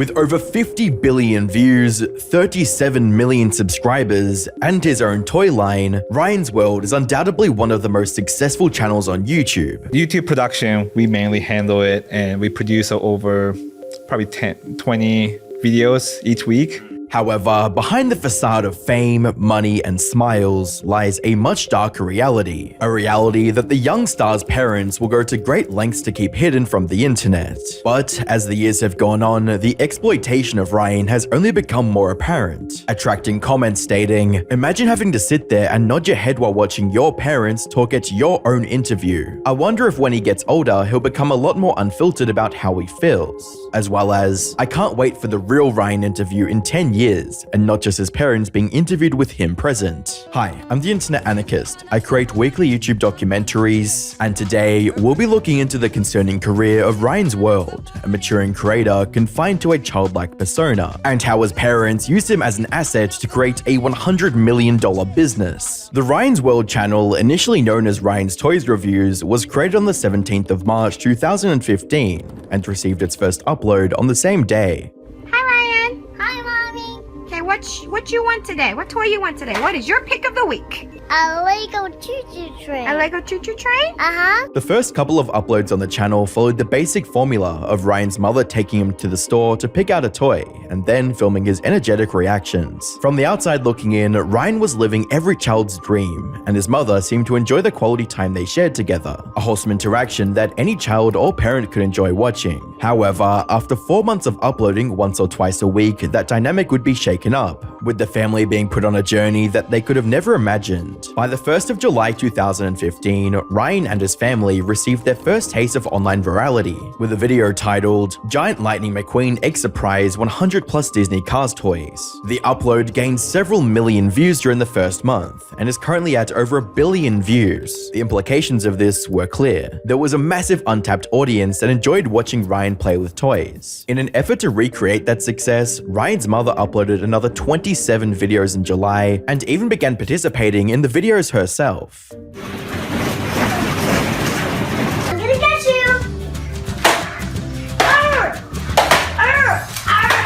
With over 50 billion views, 37 million subscribers, and his own toy line, Ryan's World is undoubtedly one of the most successful channels on YouTube. YouTube production, we mainly handle it, and we produce over probably 20 videos each week. However, behind the facade of fame, money, and smiles lies a much darker reality. A reality that the young star's parents will go to great lengths to keep hidden from the internet. But as the years have gone on, the exploitation of Ryan has only become more apparent, attracting comments stating, "Imagine having to sit there and nod your head while watching your parents talk at your own interview. I wonder if when he gets older, he'll become a lot more unfiltered about how he feels." As well as, "I can't wait for the real Ryan interview in 10 years, and not just his parents being interviewed with him present." Hi, I'm the Internet Anarchist. I create weekly YouTube documentaries, and today we'll be looking into the concerning career of Ryan's World, a maturing creator confined to a childlike persona, and how his parents used him as an asset to create a $100 million business. The Ryan's World channel, initially known as Ryan's Toys Reviews, was created on the 17th of March 2015 and received its first upload on the same day. What you want today? What toy you want today? What is your pick of the week? A Lego choo-choo train. A Lego choo-choo train? Uh-huh. The first couple of uploads on the channel followed the basic formula of Ryan's mother taking him to the store to pick out a toy, and then filming his energetic reactions. From the outside looking in, Ryan was living every child's dream, and his mother seemed to enjoy the quality time they shared together, a wholesome interaction that any child or parent could enjoy watching. However, after 4 months of uploading once or twice a week, that dynamic would be shaken up, with the family being put on a journey that they could have never imagined. By the 1st of July 2015, Ryan and his family received their first taste of online virality, with a video titled, "Giant Lightning McQueen Egg Surprise 100 plus Disney Cars Toys." The upload gained several million views during the first month, and is currently at over 1 billion views. The implications of this were clear. There was a massive untapped audience that enjoyed watching Ryan play with toys. In an effort to recreate that success, Ryan's mother uploaded another 27 videos in July, and even began participating in the videos herself. I'm gonna get you. Arr! Arr! Arr!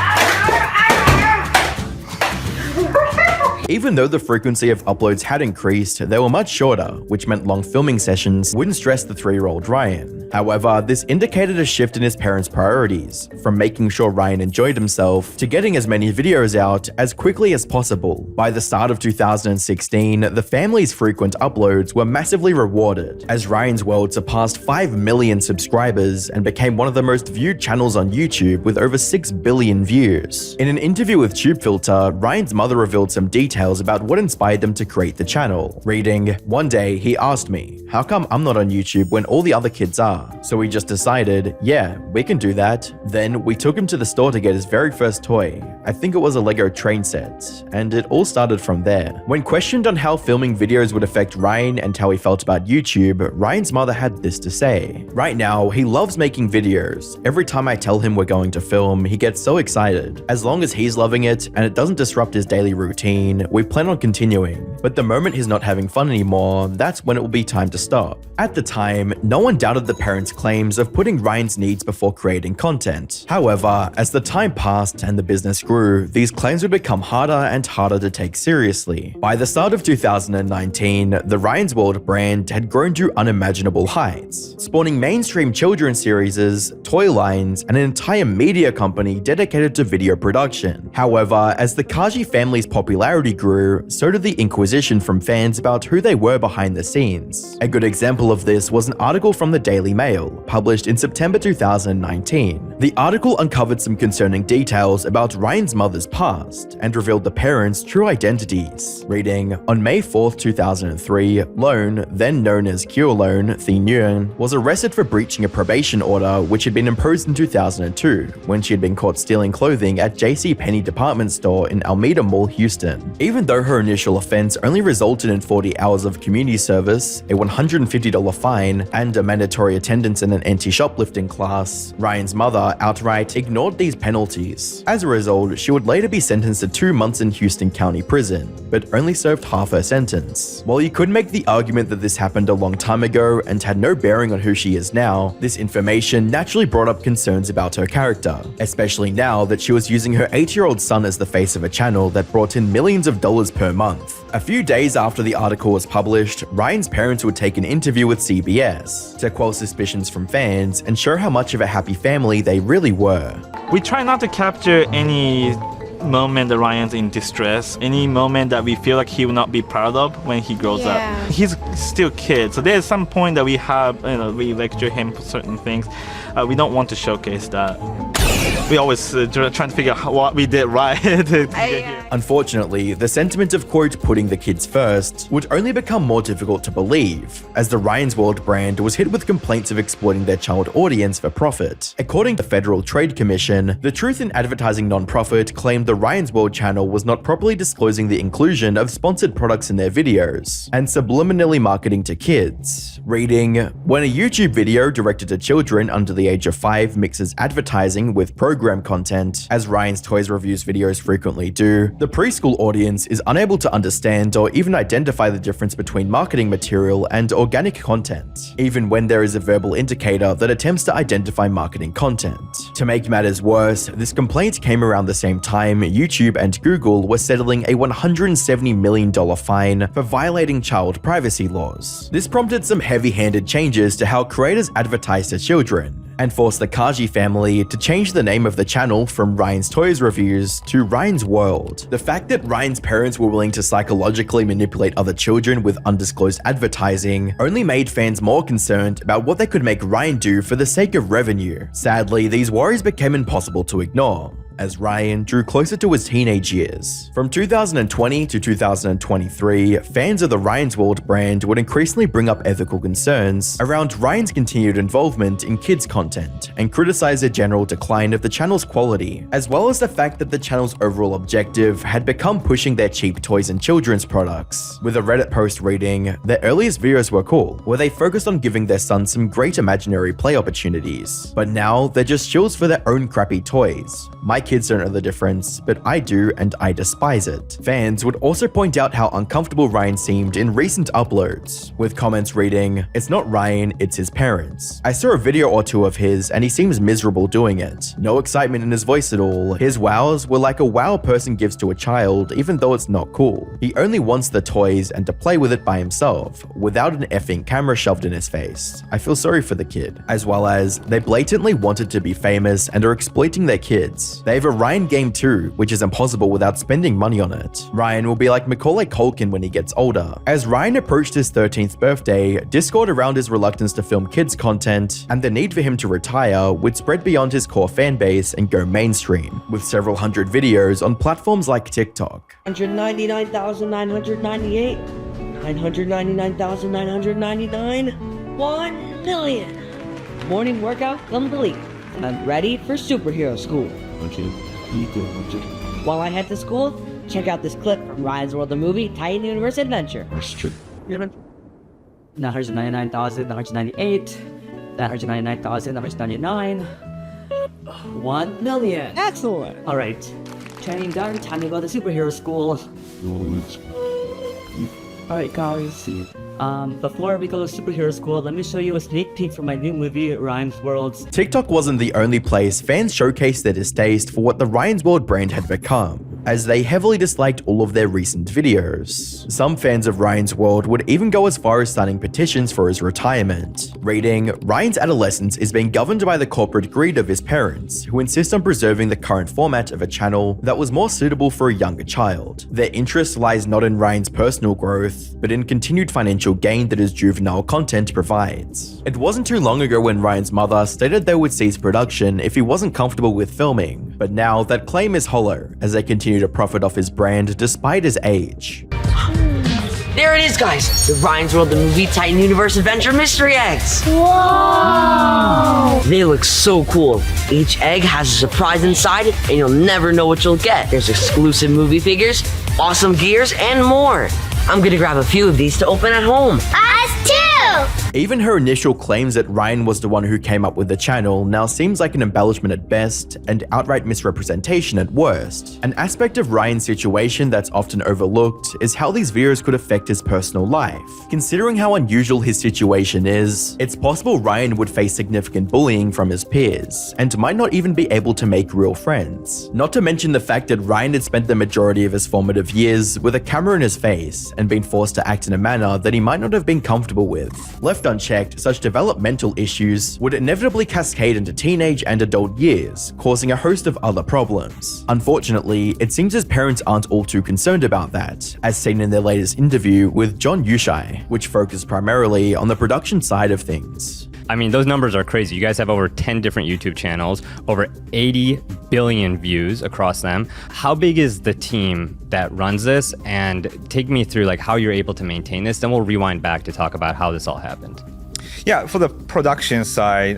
Even though the frequency of uploads had increased, they were much shorter, which meant long filming sessions wouldn't stress the 3-year-old Ryan. However, this indicated a shift in his parents' priorities, from making sure Ryan enjoyed himself to getting as many videos out as quickly as possible. By the start of 2016, the family's frequent uploads were massively rewarded, as Ryan's World surpassed 5 million subscribers and became one of the most viewed channels on YouTube with over 6 billion views. In an interview with TubeFilter, Ryan's mother revealed some details about what inspired them to create the channel, reading, "One day he asked me, how come I'm not on YouTube when all the other kids are? So we just decided, yeah, we can do that. Then we took him to the store to get his very first toy. I think it was a Lego train set, and it all started from there." When questioned on how filming videos would affect Ryan and how he felt about YouTube, Ryan's mother had this to say. "Right now, he loves making videos. Every time I tell him we're going to film, he gets so excited. As long as he's loving it and it doesn't disrupt his daily routine, we plan on continuing. But the moment he's not having fun anymore, that's when it will be time to stop." At the time, no one doubted the parents' claims of putting Ryan's needs before creating content. However, as the time passed and the business grew, these claims would become harder and harder to take seriously. By the start of 2019, the Ryan's World brand had grown to unimaginable heights, spawning mainstream children's series, toy lines, and an entire media company dedicated to video production. However, as the Kaji family's popularity grew, so did the inquisition from fans about who they were behind the scenes. A good example of this was an article from the Daily Mail, published in September 2019. The article uncovered some concerning details about Ryan's mother's past, and revealed the parents' true identities, reading, "On May 4th, 2003, Lone, then known as Kyolone Thi Nguyen, was arrested for breaching a probation order which had been imposed in 2002, when she had been caught stealing clothing at JCPenney department store in Alameda Mall, Houston. Even though her initial offense only resulted in 40 hours of community service, a $150 fine, and a mandatory attendance in an anti-shoplifting class, Ryan's mother outright ignored these penalties. As a result, she would later be sentenced to 2 months in Houston County Prison, but only served half her sentence. While you could make the argument that this happened a long time ago and had no bearing on who she is now, this information naturally brought up concerns about her character, especially now that she was using her 8-year-old son as the face of a channel that brought in millions of dollars per month. A few days after the article was published, Ryan's parents would take an interview with CBS to quell suspicions from fans and show how much of a happy family they really were. We try not to capture any moment that Ryan's in distress, any moment that we feel like he will not be proud of when he grows up. He's still a kid, so there's some point that we have, we lecture him for certain things. We don't want to showcase that. We always trying to figure out what we did right. Unfortunately, the sentiment of quote putting the kids first would only become more difficult to believe, as the Ryan's World brand was hit with complaints of exploiting their child audience for profit. According to the Federal Trade Commission, the Truth in Advertising nonprofit claimed the Ryan's World channel was not properly disclosing the inclusion of sponsored products in their videos, and subliminally marketing to kids. Reading, when a YouTube video directed to children under the age of 5 mixes advertising with program content, as Ryan's Toys Reviews videos frequently do, the preschool audience is unable to understand or even identify the difference between marketing material and organic content, even when there is a verbal indicator that attempts to identify marketing content. To make matters worse, this complaint came around the same time YouTube and Google were settling a $170 million fine for violating child privacy laws. This prompted some heavy-handed changes to how creators advertise to children, and forced the Kaji family to change the name of the channel from Ryan's Toys Reviews to Ryan's World. The fact that Ryan's parents were willing to psychologically manipulate other children with undisclosed advertising only made fans more concerned about what they could make Ryan do for the sake of revenue. Sadly, these worries became impossible to ignore as Ryan drew closer to his teenage years. From 2020 to 2023, fans of the Ryan's World brand would increasingly bring up ethical concerns around Ryan's continued involvement in kids' content and criticize the general decline of the channel's quality, as well as the fact that the channel's overall objective had become pushing their cheap toys and children's products. With a Reddit post reading, their earliest videos were cool, where they focused on giving their son some great imaginary play opportunities, but now they're just shills for their own crappy toys. My kids don't know the difference, but I do, and I despise it. Fans would also point out how uncomfortable Ryan seemed in recent uploads, with comments reading, "It's not Ryan, it's his parents. I saw a video or two of his and he seems miserable doing it. No excitement in his voice at all. His wows were like a wow a person gives to a child even though it's not cool. He only wants the toys and to play with it by himself, without an effing camera shoved in his face. I feel sorry for the kid." As well as, they blatantly wanted to be famous and are exploiting their kids. They have a Ryan game too, which is impossible without spending money on it. Ryan will be like Macaulay Culkin when he gets older. As Ryan approached his 13th birthday, discord around his reluctance to film kids content and the need for him to retire would spread beyond his core fanbase and go mainstream, with several hundred videos on platforms like TikTok. 199,998, 999,999, 1 million. Morning workout complete. I'm ready for superhero school. Okay. While I head to school, check out this clip from Ryan's World, the movie, Titan Universe Adventure. $999,998, $999,999, 1 million. Excellent. All right, training done. Time to go to superhero school. All right, guys. Before we go to superhero school, let me show you a sneak peek from my new movie, Ryan's World. TikTok wasn't the only place fans showcased their distaste for what the Ryan's World brand had become, as they heavily disliked all of their recent videos. Some fans of Ryan's World would even go as far as signing petitions for his retirement. Reading, Ryan's adolescence is being governed by the corporate greed of his parents, who insist on preserving the current format of a channel that was more suitable for a younger child. Their interest lies not in Ryan's personal growth, but in continued financial gain that his juvenile content provides. It wasn't too long ago when Ryan's mother stated they would cease production if he wasn't comfortable with filming, but now that claim is hollow as they continue to profit off his brand despite his age. There it is, guys. The Ryan's World the Movie Titan Universe Adventure Mystery Eggs. Whoa! They look so cool. Each egg has a surprise inside, and you'll never know what you'll get. There's exclusive movie figures, awesome gears, and more. I'm gonna grab a few of these to open at home. Us too! Even her initial claims that Ryan was the one who came up with the channel now seems like an embellishment at best and outright misrepresentation at worst. An aspect of Ryan's situation that's often overlooked is how these videos could affect his personal life. Considering how unusual his situation is, it's possible Ryan would face significant bullying from his peers and might not even be able to make real friends. Not to mention the fact that Ryan had spent the majority of his formative years with a camera in his face and been forced to act in a manner that he might not have been comfortable with. Left unchecked, such developmental issues would inevitably cascade into teenage and adult years, causing a host of other problems. Unfortunately, it seems his parents aren't all too concerned about that, as seen in their latest interview with John Yushai, which focused primarily on the production side of things. I mean, those numbers are crazy. You guys have over 10 different YouTube channels, over 80 billion views across them. How big is the team that runs this? And take me through like how you're able to maintain this. Then we'll rewind back to talk about how this all happened. Yeah, for the production side,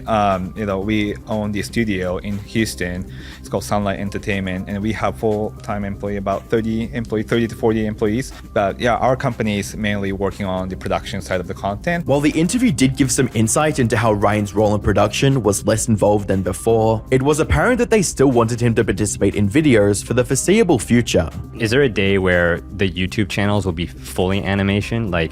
we own the studio in Houston. It's called Sunlight Entertainment, and we have full-time employee, about 30 to 40 employees. But yeah, our company is mainly working on the production side of the content. While the interview did give some insight into how Ryan's role in production was less involved than before, it was apparent that they still wanted him to participate in videos for the foreseeable future. Is there a day where the YouTube channels will be fully animation? Like,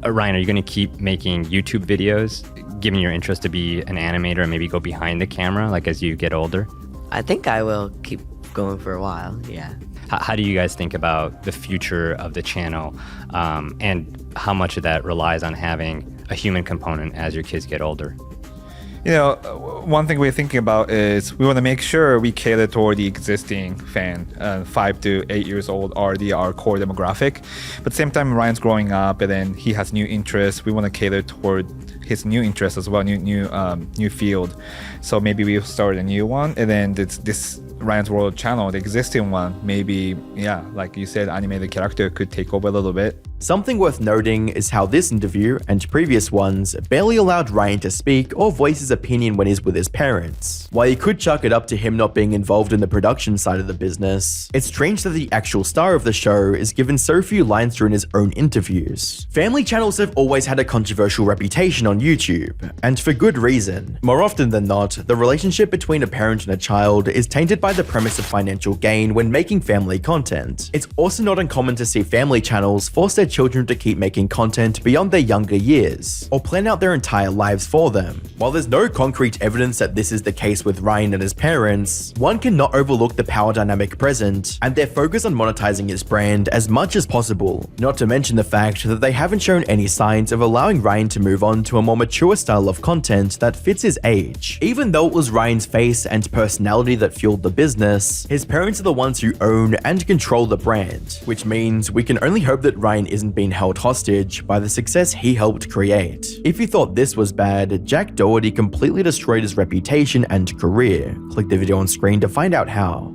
Ryan, are you going to keep making YouTube videos, given your interest to be an animator and maybe go behind the camera, like as you get older? I think I will keep going for a while, yeah. How do you guys think about the future of the channel, and how much of that relies on having a human component as your kids get older? You know, one thing we're thinking about is we want to make sure we cater toward the existing fan. 5 to 8 years old are our core demographic. But at the same time, Ryan's growing up and then he has new interests. We want to cater toward his new interests as well, new field. So maybe we'll start a new one, and then this Ryan's World channel, the existing one, maybe, yeah, like you said, animated character could take over a little bit. Something worth noting is how this interview and previous ones barely allowed Ryan to speak or voice his opinion when he's with his parents. While you could chalk it up to him not being involved in the production side of the business, it's strange that the actual star of the show is given so few lines during his own interviews. Family channels have always had a controversial reputation on YouTube, and for good reason. More often than not, the relationship between a parent and a child is tainted by the premise of financial gain when making family content. It's also not uncommon to see family channels force their children to keep making content beyond their younger years, or plan out their entire lives for them. While there's no concrete evidence that this is the case with Ryan and his parents, one cannot overlook the power dynamic present and their focus on monetizing his brand as much as possible, not to mention the fact that they haven't shown any signs of allowing Ryan to move on to a more mature style of content that fits his age. Even though it was Ryan's face and personality that fueled the business, his parents are the ones who own and control the brand, which means we can only hope that Ryan isn't being held hostage by the success he helped create. If you thought this was bad, Jack Doherty completely destroyed his reputation and career. Click the video on screen to find out how.